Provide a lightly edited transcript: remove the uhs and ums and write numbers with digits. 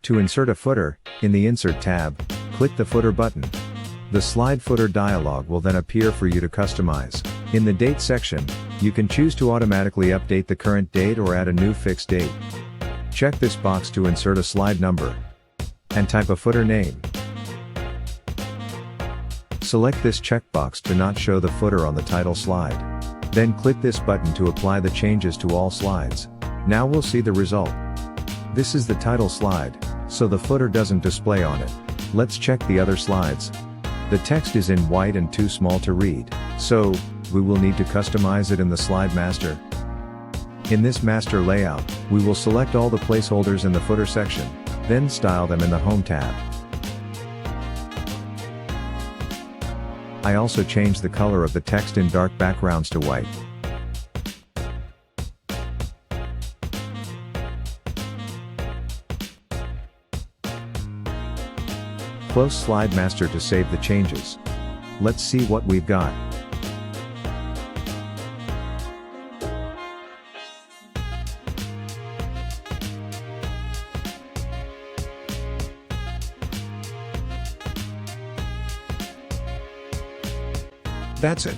To insert a footer, in the Insert tab, click the Footer button. The Slide Footer dialog will then appear for you to customize. In the Date section, you can choose to automatically update the current date or add a new fixed date. Check this box to insert a slide number. And type a footer name. Select this checkbox to not show the footer on the title slide. Then click this button to apply the changes to all slides. Now we'll see the result. This is the title slide, so the footer doesn't display on it. Let's check the other slides. The text is in white and too small to read, so we will need to customize it in the Slide Master. In this master layout, we will select all the placeholders in the footer section, then style them in the Home tab. I also changed the color of the text in dark backgrounds to white. Close Slide Master to save the changes. Let's see what we've got. That's it.